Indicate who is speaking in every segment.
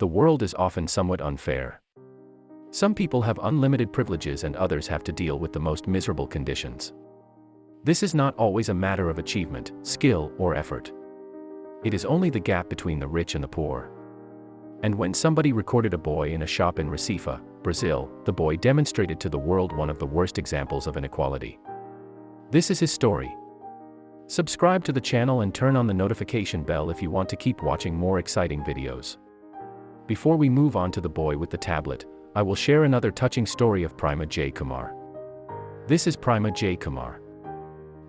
Speaker 1: The world is often somewhat unfair. Some people have unlimited privileges and others have to deal with the most miserable conditions. This is not always a matter of achievement, skill, or effort. It is only the gap between the rich and the poor. And when somebody recorded a boy in a shop in Recife, Brazil, the boy demonstrated to the world one of the worst examples of inequality. This is his story. Subscribe to the channel and turn on the notification bell if you want to keep watching more exciting videos. Before we move on to the boy with the tablet, I will share another touching story of Prema J. Kumar. This is Prema J. Kumar.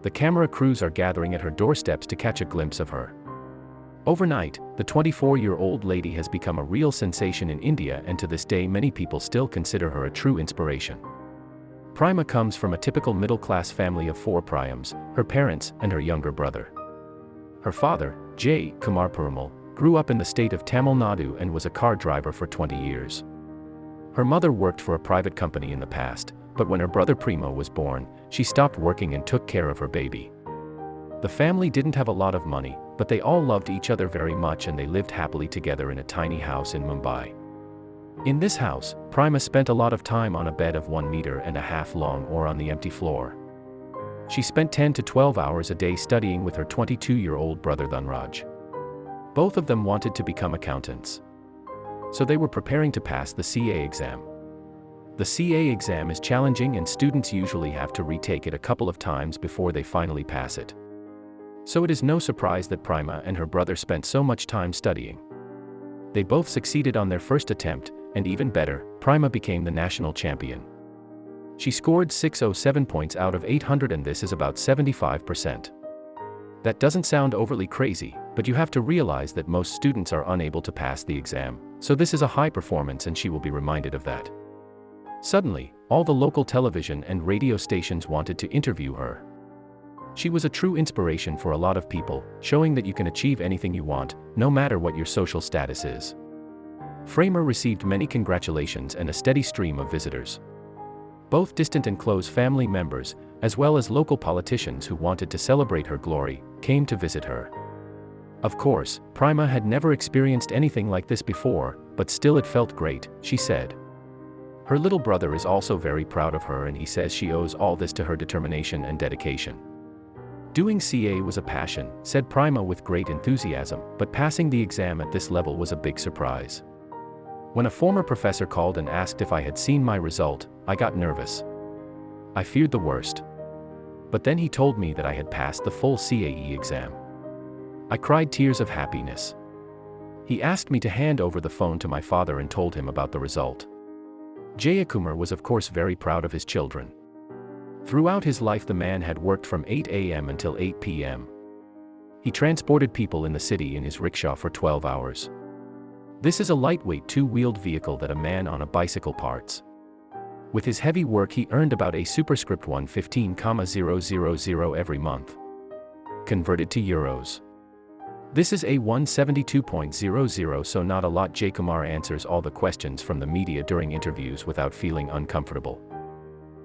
Speaker 1: The camera crews are gathering at her doorsteps to catch a glimpse of her. Overnight, the 24-year-old lady has become a real sensation in India, and to this day many people still consider her a true inspiration. Prema comes from a typical middle-class family of 4 Priams, her parents, and her younger brother. Her father, J. Kumar Perumal, grew up in the state of Tamil Nadu and was a car driver for 20 years. Her mother worked for a private company in the past, but when her brother Prema was born, she stopped working and took care of her baby. The family didn't have a lot of money, but they all loved each other very much and they lived happily together in a tiny house in Mumbai. In this house, Prema spent a lot of time on a bed of 1.5 meters long or on the empty floor. She spent 10 to 12 hours a day studying with her 22-year-old brother Dhanraj. Both of them wanted to become accountants. So they were preparing to pass the CA exam. The CA exam is challenging and students usually have to retake it a couple of times before they finally pass it. So it is no surprise that Prema and her brother spent so much time studying. They both succeeded on their first attempt, and even better, Prema became the national champion. She scored 607 points out of 800, and this is about 75%. That doesn't sound overly crazy, but you have to realize that most students are unable to pass the exam, so this is a high performance and she will be reminded of that. Suddenly, all the local television and radio stations wanted to interview her. She was a true inspiration for a lot of people, showing that you can achieve anything you want, no matter what your social status is. Prema received many congratulations and a steady stream of visitors. Both distant and close family members, as well as local politicians who wanted to celebrate her glory, came to visit her. Of course, Prema had never experienced anything like this before, but still it felt great, she said. Her little brother is also very proud of her and he says she owes all this to her determination and dedication. Doing CA was a passion, said Prema with great enthusiasm, but passing the exam at this level was a big surprise. When a former professor called and asked if I had seen my result, I got nervous. I feared the worst. But then he told me that I had passed the full CAE exam. I cried tears of happiness. He asked me to hand over the phone to my father and told him about the result. Jayakumar was of course very proud of his children. Throughout his life the man had worked from 8 a.m. until 8 p.m. He transported people in the city in his rickshaw for 12 hours. This is a lightweight 2-wheeled vehicle that a man on a bicycle parts. With his heavy work he earned about a superscript 115,000 every month. Converted to euros, this is a 172.00, so not a lot. J. Kumar answers all the questions from the media during interviews without feeling uncomfortable.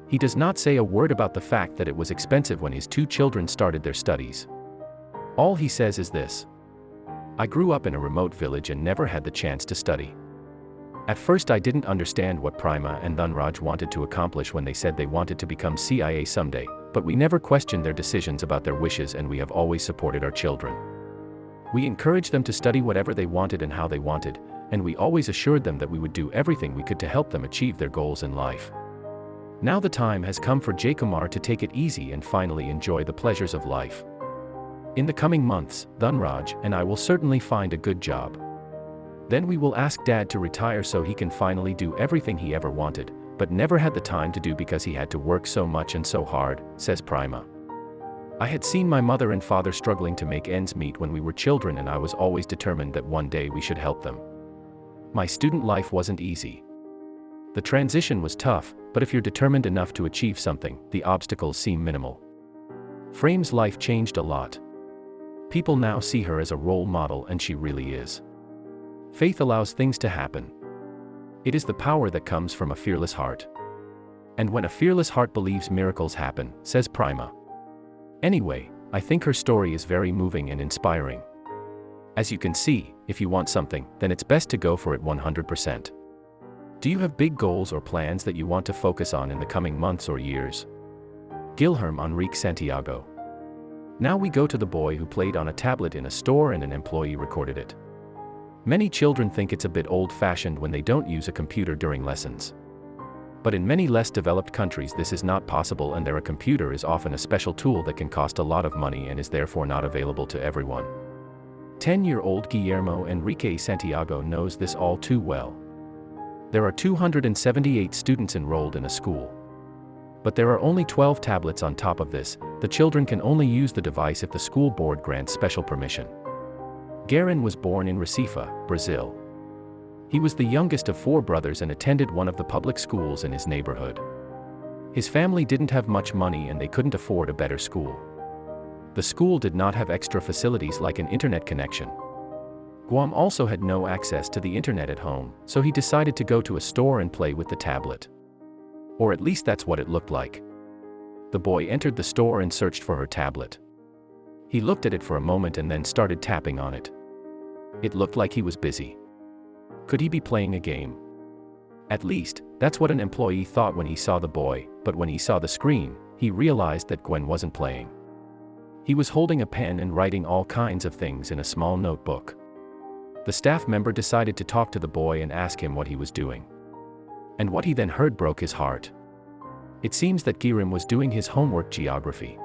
Speaker 1: He does not say a word about the fact that it was expensive when his 2 children started their studies. All he says is this: I grew up in a remote village and never had the chance to study. At first I didn't understand what Prema and Dhanraj wanted to accomplish when they said they wanted to become CIA someday, but we never questioned their decisions about their wishes and we have always supported our children. We encouraged them to study whatever they wanted and how they wanted, and we always assured them that we would do everything we could to help them achieve their goals in life. Now the time has come for J. Kumar to take it easy and finally enjoy the pleasures of life. In the coming months, Dhanraj and I will certainly find a good job. Then we will ask Dad to retire so he can finally do everything he ever wanted, but never had the time to do because he had to work so much and so hard, says Prema. I had seen my mother and father struggling to make ends meet when we were children and I was always determined that one day we should help them. My student life wasn't easy. The transition was tough, but if you're determined enough to achieve something, the obstacles seem minimal. Prema's life changed a lot. People now see her as a role model and she really is. Faith allows things to happen. It is the power that comes from a fearless heart. And when a fearless heart believes, miracles happen, says Prema. Anyway, I think her story is very moving and inspiring. As you can see, if you want something, then it's best to go for it 100%. Do you have big goals or plans that you want to focus on in the coming months or years? Guilherme Henrique Santiago. Now we go to the boy who played on a tablet in a store and an employee recorded it. Many children think it's a bit old-fashioned when they don't use a computer during lessons. But in many less developed countries this is not possible, and a computer is often a special tool that can cost a lot of money and is therefore not available to everyone. 10-year-old Guillermo Enrique Santiago knows this all too well. There are 278 students enrolled in a school. But there are only 12 tablets on top of this. The children can only use the device if the school board grants special permission. Guerin was born in Recife, Brazil. He was the youngest of 4 brothers and attended one of the public schools in his neighborhood. His family didn't have much money and they couldn't afford a better school. The school did not have extra facilities like an internet connection. Guam also had no access to the internet at home, so he decided to go to a store and play with the tablet. Or at least that's what it looked like. The boy entered the store and searched for her tablet. He looked at it for a moment and then started tapping on it. It looked like he was busy. Could he be playing a game? At least, that's what an employee thought when he saw the boy, but when he saw the screen, he realized that Gwen wasn't playing. He was holding a pen and writing all kinds of things in a small notebook. The staff member decided to talk to the boy and ask him what he was doing. And what he then heard broke his heart. It seems that Guilherme was doing his homework geography.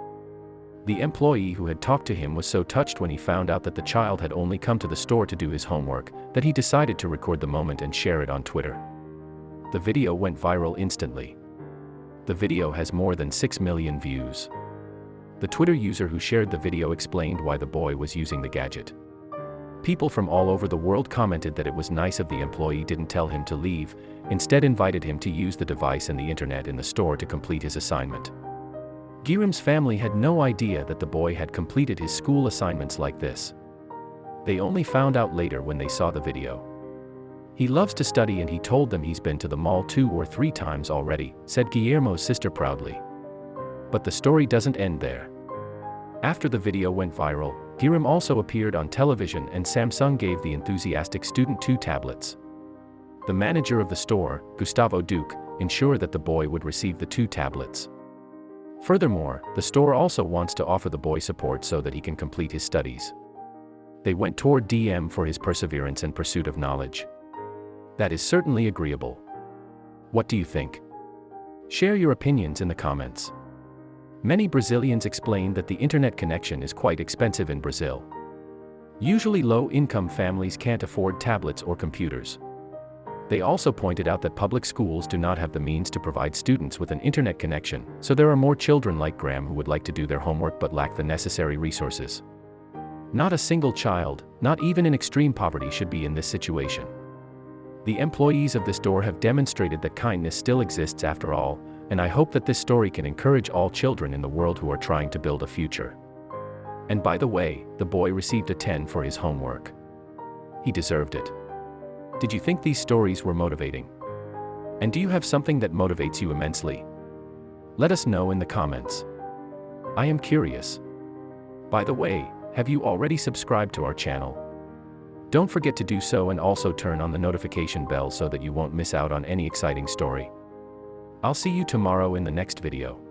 Speaker 1: The employee who had talked to him was so touched when he found out that the child had only come to the store to do his homework, that he decided to record the moment and share it on Twitter. The video went viral instantly. The video has more than 6 million views. The Twitter user who shared the video explained why the boy was using the gadget. People from all over the world commented that it was nice of the employee didn't tell him to leave, instead invited him to use the device and the internet in the store to complete his assignment. Guilherme's family had no idea that the boy had completed his school assignments like this. They only found out later when they saw the video. He loves to study and he told them he's been to the mall 2 or 3 times already, said Guillermo's sister proudly. But the story doesn't end there. After the video went viral, Guilherme also appeared on television and Samsung gave the enthusiastic student 2 tablets. The manager of the store, Gustavo Duque, ensured that the boy would receive the 2 tablets. Furthermore, the store also wants to offer the boy support so that he can complete his studies. They went toward DM for his perseverance and pursuit of knowledge. That is certainly agreeable. What do you think? Share your opinions in the comments. Many Brazilians explain that the internet connection is quite expensive in Brazil. Usually low-income families can't afford tablets or computers. They also pointed out that public schools do not have the means to provide students with an internet connection, so there are more children like Graham who would like to do their homework but lack the necessary resources. Not a single child, not even in extreme poverty, should be in this situation. The employees of this store have demonstrated that kindness still exists after all, and I hope that this story can encourage all children in the world who are trying to build a future. And by the way, the boy received a 10 for his homework. He deserved it. Did you think these stories were motivating? And do you have something that motivates you immensely? Let us know in the comments. I am curious. By the way, have you already subscribed to our channel? Don't forget to do so and also turn on the notification bell so that you won't miss out on any exciting story. I'll see you tomorrow in the next video.